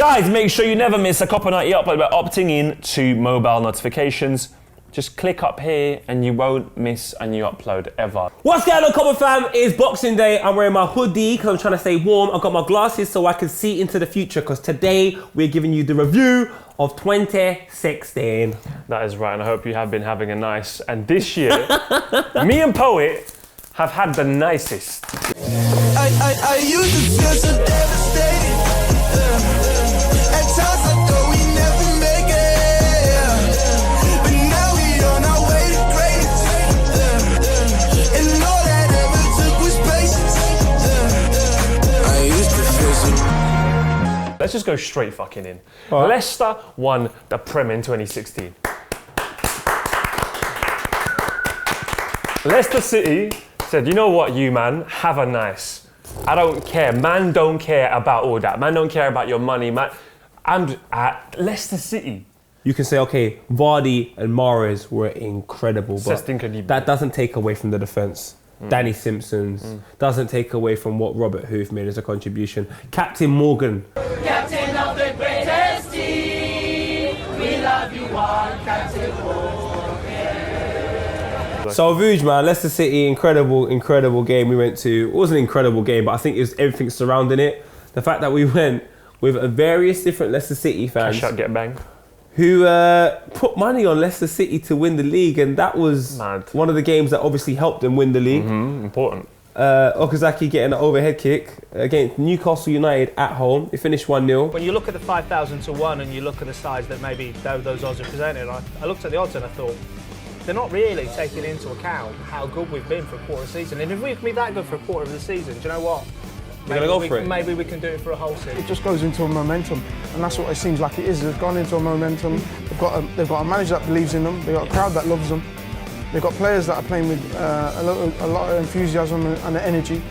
Guys, make sure you never miss a Copper 90 upload by opting in to mobile notifications. Just click up here and you won't miss a new upload ever. What's going on, Copper fam? It's Boxing Day. I'm wearing my hoodie because I'm trying to stay warm. I've got my glasses so I can see into the future because today we're giving you the review of 2016. That is right, and I hope you have been having a nice, and this year, me and Poet have had the nicest. I used to feel so devastated. At times I thought we never make it. But now we on our way to greatness. And all that ever took was patience. I used to feel so. Let's just go straight fucking in. Right. Leicester won the Prem in 2016. Leicester City said, you know what, you man, have a nice. I don't care. Man don't care about all that. Man don't care about your money, man. I'm at Leicester City. You can say, okay, Vardy and Mahrez were incredible, but that doesn't take away from the defence. Danny Simpson's doesn't take away from what Robert Huth made as a contribution. Captain Morgan. Captain of the greatest team, we love you all, Captain Morgan. So Vuj, man, Leicester City, incredible game we went to. It was an incredible game, but I think it was everything surrounding it. The fact that we went with various different Leicester City fans. Cash out, get bang. Who put money on Leicester City to win the league, and that was one of the games that obviously helped them win the league. Important. Okazaki getting an overhead kick against Newcastle United at home. It finished 1-0. When you look at the 5,000 to 1 and you look at the size that maybe those odds are presented, I looked at the odds and I thought, they're not really taking into account how good we've been for a quarter of the season. And if we can be that good for a quarter of the season, do you know what? Maybe we can do it for a whole season. It just goes into a momentum, and that's what it seems like it is. They've gone into a momentum. They've got a manager that believes in them. They've got a crowd that loves them. They've got players that are playing with a lot of enthusiasm and energy,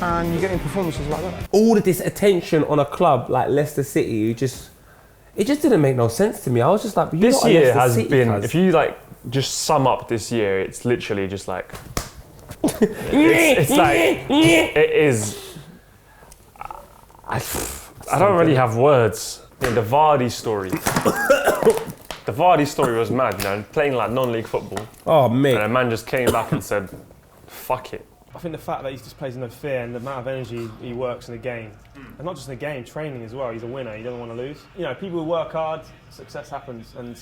and you're getting performances like that. All of this attention on a club like Leicester City, it just didn't make no sense to me. I was just like, this year has been, if you like just sum up this year, it's literally just like, it's like, it is. I don't really have words. I mean, the Vardy story. The Vardy story was mad, you know, playing like non-league football. Oh, mate. And a man just came back and said, fuck it. I think the fact that he just plays in no fear and the amount of energy he works in the game, and not just in the game, training as well. He's a winner. He doesn't want to lose. You know, people who work hard, success happens, and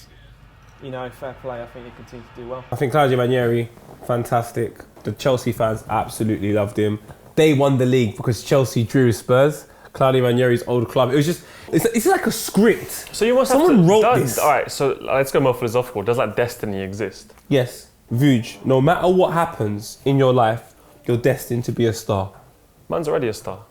you know, fair play. I think he continues to do well. I think Claudio Ranieri, fantastic. The Chelsea fans absolutely loved him. They won the league because Chelsea drew Spurs. Claudio Ranieri's old club. It was just, it's like a script. So you must Someone wrote this. All right, so let's go more philosophical. Does that destiny exist? Yes, Vuj, no matter what happens in your life, you're destined to be a star. Man's already a star.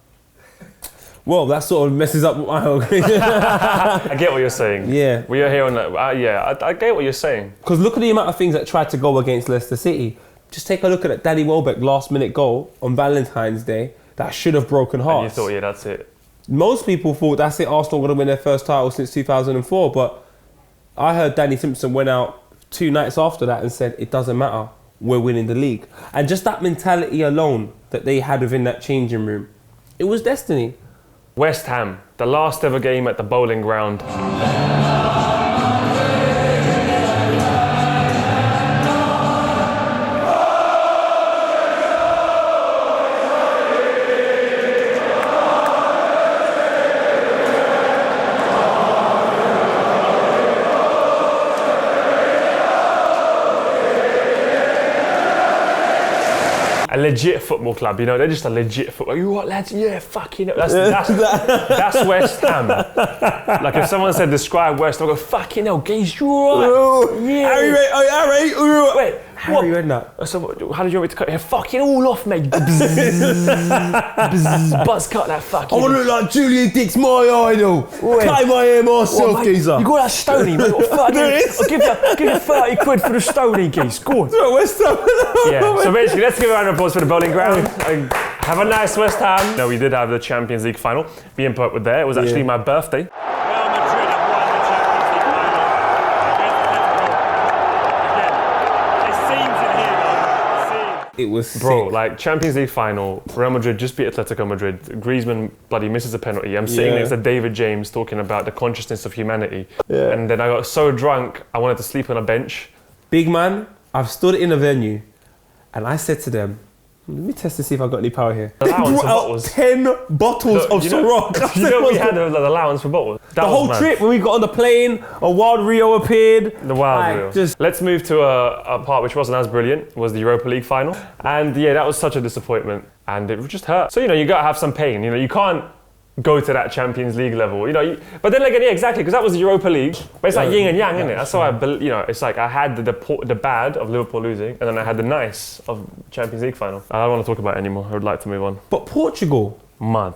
Well, that sort of messes up my whole... I get what you're saying. Yeah. We are here on that. Yeah, I get what you're saying. Because look at the amount of things that tried to go against Leicester City. Just take a look at that Danny Welbeck last-minute goal on Valentine's Day that should have broken hearts. And you thought, yeah, that's it. Most people thought that's it, Arsenal were going to win their first title since 2004, but I heard Danny Simpson went out 2 nights after that and said, it doesn't matter, we're winning the league. And just that mentality alone that they had within that changing room, it was destiny. West Ham, the last ever game at the Bowling Ground. A legit football club, you know, they're just a legit football. You what, lads? Yeah, fucking. That's West Ham. Like if someone said describe West Ham, I go fucking hell, gays, you alright? Yeah. Harry, Wait, Harry Redknapp. So how did you want me to cut your fucking all off, mate? Buzz cut that fucking. I want to look like Julian Dick's my idol. Cut my hair myself, geezer. You got that stony, mate. I'll give you 30 quid for the stony, geese. Go on. West Ham. Yeah, so basically, let's give a round of applause for the Bowling Ground. Have a nice West Ham. No, we did have the Champions League final. Me and Pope were there. It was actually my birthday. It was Bro, sick. like Champions League final, Real Madrid just beat Atletico Madrid. Griezmann bloody misses a penalty. I'm sitting Yeah. next to David James talking about the consciousness of humanity. Yeah. And then I got so drunk, I wanted to sleep on a bench. Big man, I've stood in a venue and I said to them, let me test to see if I've got any power here. They Allowance brought for out bottles. 10 bottles of Ciroc. You know we had an allowance for bottles. That The was whole mad. trip when we got on the plane, a Wild Rio appeared. The wild Like, Rio. just- Let's move to a part which wasn't as brilliant, was the Europa League final. And yeah, that was such a disappointment. And it just hurt. So, you got to have some pain. You can't go to that Champions League level. But then again, yeah, exactly, because that was the Europa League. But it's like yin and yang, isn't it? That's why it's like I had the bad of Liverpool losing, and then I had the nice of Champions League final. I don't want to talk about it anymore. I would like to move on. But Portugal, Mad.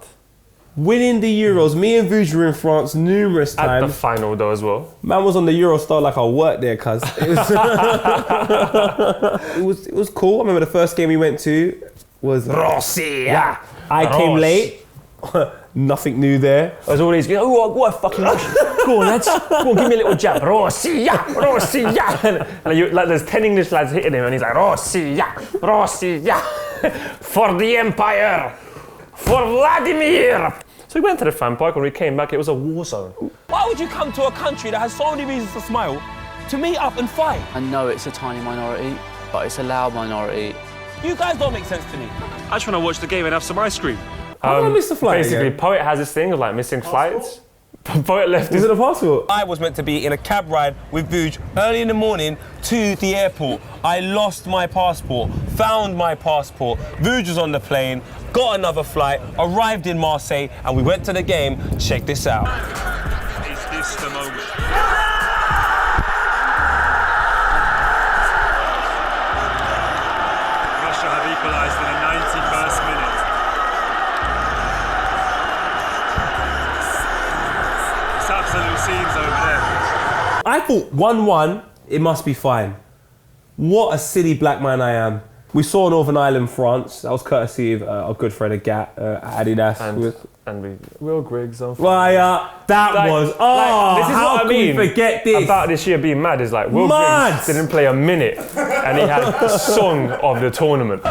winning the Euros. Me and Vuj were in France numerous At the times. final though as well. Man was on the Eurostar like I worked there, cuz. It was cool. I remember the first game we went to was Russia. I came late. Nothing new there. There's all these, what a fucking rush. Go on, lads. Go on, give me a little jab. Russia, Russia. And there's 10 English lads hitting him, and he's like, Russia, Russia. For the Empire. For Vladimir. So we went to the fan park. When we came back, it was a war zone. Why would you come to a country that has so many reasons to smile to meet up and fight? I know it's a tiny minority, but it's a loud minority. You guys don't make sense to me. I just want to watch the game and have some ice cream. How did I miss the flight Basically, again? Poet has this thing of like missing flights. Poet left Is his... it a passport? I was meant to be in a cab ride with Vuj early in the morning to the airport. I lost my passport, found my passport. Vuj was on the plane, got another flight, arrived in Marseille, and we went to the game. Check this out. Is this the moment? Russia have equalised in the 91st minute. It's absolute scenes over there. I thought 1-1, it must be fine. What a silly black man I am. We saw Northern Ireland, France. That was courtesy of our good friend Agat, Adidas. And Will Griggs on That was, this is how what I can mean we forget this? about this year being mad is like Will Mad! Griggs didn't play a minute and he had song of the tournament.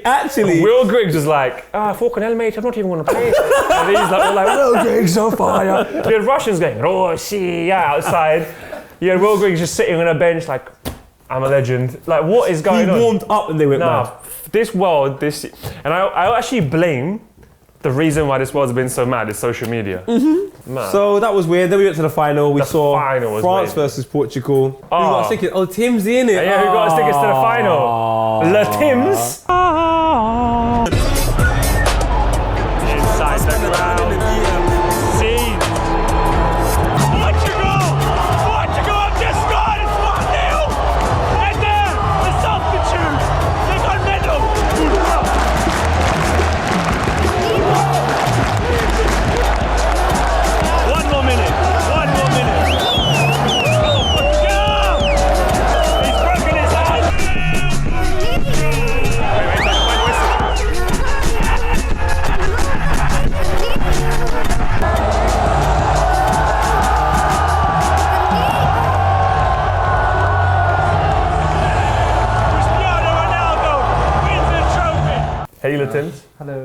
Actually, Will Griggs was like, fucking hell, mate, I'm not even going to play. And he's like, all like, Will Griggs on fire. You had Russians going, Russia, outside. You had Will Griggs just sitting on a bench like, I'm a legend. Like, what is he going on? warmed up and they went mad. This world, and I actually blame the reason why this world's been so mad is social media. Mad. So that was weird. Then we went to the final. We saw final was France amazing. versus Portugal. Who got us tickets? Oh, Tim's in it. Yeah, who got us tickets to the final? Le Tims. Inside the ground. Scene. Portugal have just scored, it's 1-0! And there, the substitute, they got medal! One more minute. Oh, Portugal! He's broken his hand! Cristiano Ronaldo wins the trophy! Hey, Le Tims. Hello.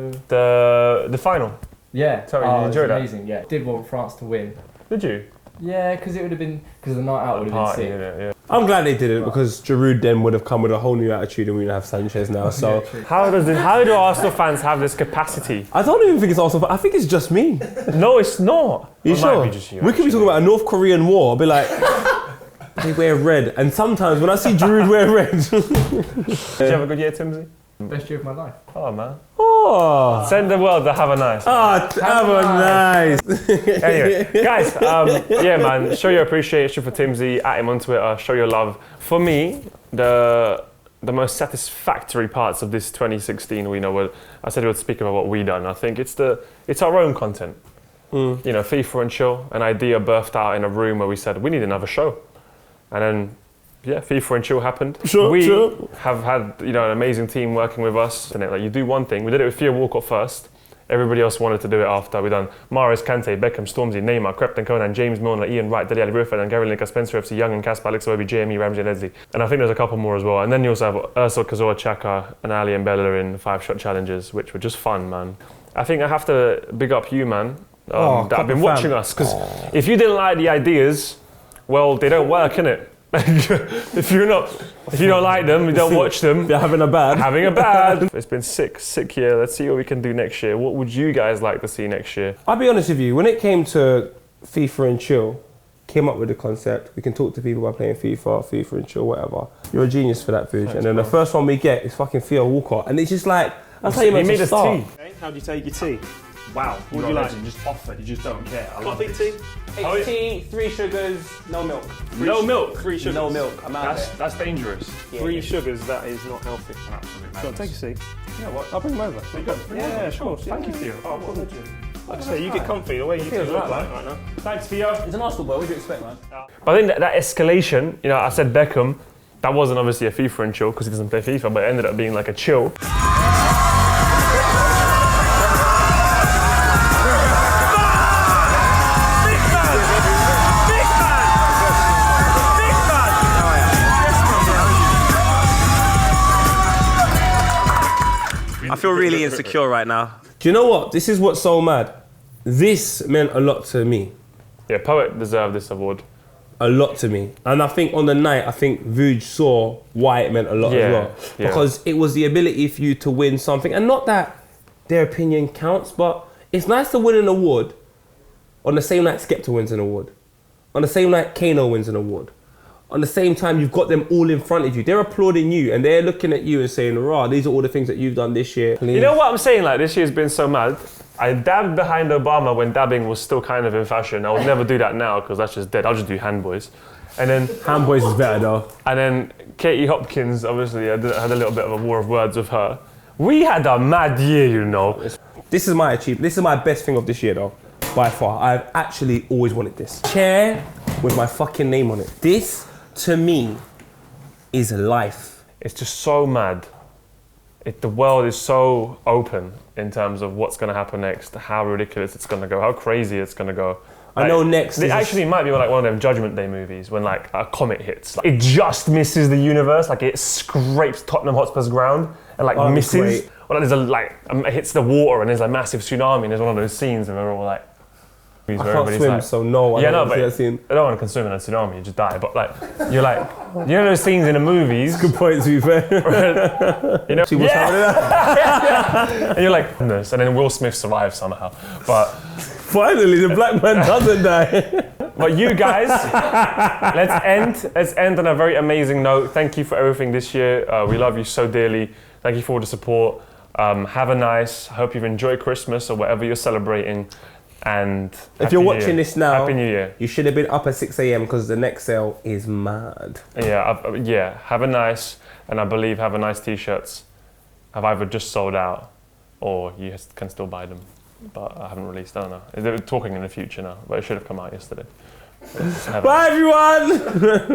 The final. Yeah. Sorry, you it was enjoyed that? amazing. Yeah. Did want France to win. Did you? Yeah, because it would have been because the night out would have been Party, sick. yeah. I'm glad they did it because Giroud then would have come with a whole new attitude and we would have Sanchez now. So How do Arsenal fans have this capacity? I don't even think it's Arsenal. I think it's just me. No, it's not. You It might sure? be just you, We could be talking about a North Korean war. I'll be like, they wear red. And sometimes when I see Giroud wear red, Did you have a good year, Timsy? Best year of my life. Oh, man. oh, Send the world to have a nice. have a nice. Anyway, guys, yeah, man, show your appreciation for Timsy, at him on Twitter, show your love. For me, the most satisfactory parts of this 2016, I said we would speak about what we done. I think it's our own content. FIFA and Chill, an idea birthed out in a room where we said, we need another show. And then, yeah, FIFA and Chill happened. We have had, an amazing team working with us. And you do one thing, we did it with Theo Walcott first, Everybody else wanted to do it after. We done Mahrez, Kante, Beckham, Stormzy, Neymar, Crepton, Conan, James Milner, Ian Wright, Dele Alli, Rufford, and Gary Lineker, Spencer FC, Young and Casper, Alex Iwobi, JME, Ramsey, and Leslie. And I think there's a couple more as well. And then you also have Ursula, Kazoa, Chaka, and Ali and Bella in 5-shot challenges, which were just fun, man. I think I have to big up you, man, that have been watching us. Because if you didn't like the ideas, well, they don't work, innit? if you don't like them, you don't watch them. They're having a bad. It's been sick year. Let's see what we can do next year. What would you guys like to see next year? I'll be honest with you, when it came to FIFA and chill, came up with the concept, we can talk to people by playing FIFA and chill, whatever. You're a genius for that, Vuj. And then the first one we get is fucking Theo Walcott. And it's just like, that's how you meant to start. How do you take your tea? Wow, what do you like? You just offered, you just don't care. I love Coffee, this. tea? It's tea, 3 sugars, no milk. No milk? 3 sugars. No milk, I'm out there. That's dangerous. 3 sugars, that is not healthy. Absolutely. Go on, take a seat. Yeah, what? I'll bring them over. Yeah, of course. Thank you, Theo. Oh, what would you? Like I say, you get comfy the way you two look like right now. Thanks, Theo. He's an Arsenal boy, what do you expect, man? But I think that escalation, you know, I said Beckham, that wasn't obviously a FIFA and chill because he doesn't play FIFA, but it ended up being like a chill. I feel really insecure right now. Do you know what? This is what's so mad. This meant a lot to me. Yeah, Poet deserved this award. A lot to me. And I think on the night, I think Vuj saw why it meant a lot as well. Yeah. Because it was the ability for you to win something. And not that their opinion counts, but it's nice to win an award on the same night Skepta wins an award. On the same night Kano wins an award. On the same time, you've got them all in front of you. They're applauding you and they're looking at you and saying, rah, these are all the things that you've done this year. You know what I'm saying? Like, this year's been so mad. I dabbed behind Obama when dabbing was still kind of in fashion. I would never do that now because that's just dead. I'll just do Handboys. And then Handboys is better though. And then Katie Hopkins, obviously, I had a little bit of a war of words with her. We had a mad year, you know. This is my achievement. This is my best thing of this year though, by far. I've actually always wanted this. Chair with my fucking name on it. This, to me, is life. It's just so mad. The world is so open in terms of what's going to happen next, how ridiculous it's going to go, how crazy it's going to go. I know next It is actually might be like one of them Judgment Day movies when like a comet hits. Like, it just misses the universe, like it scrapes Tottenham Hotspur's ground and like misses. great. Or like there's it hits the water and there's a massive tsunami and there's one of those scenes and we're all like... I can't swim, so no. I don't want to consume in a tsunami, you just die. But like, you're like, you know those scenes in the movies? Good point, to be fair. You know? And you're like, goodness. And then Will Smith survives somehow. But finally, the black man doesn't die. But you guys, let's end on a very amazing note. Thank you for everything this year. We love you so dearly. Thank you for all the support. Have a nice, hope you've enjoyed Christmas or whatever you're celebrating. And if you're watching this now, Happy New Year. You should have been up at 6 a.m. because the next sale is mad. Yeah, have a nice, and I believe have a nice t-shirts have either just sold out or you can still buy them, but I haven't released, I don't know. They're talking in the future now, but it should have come out yesterday. Bye everyone!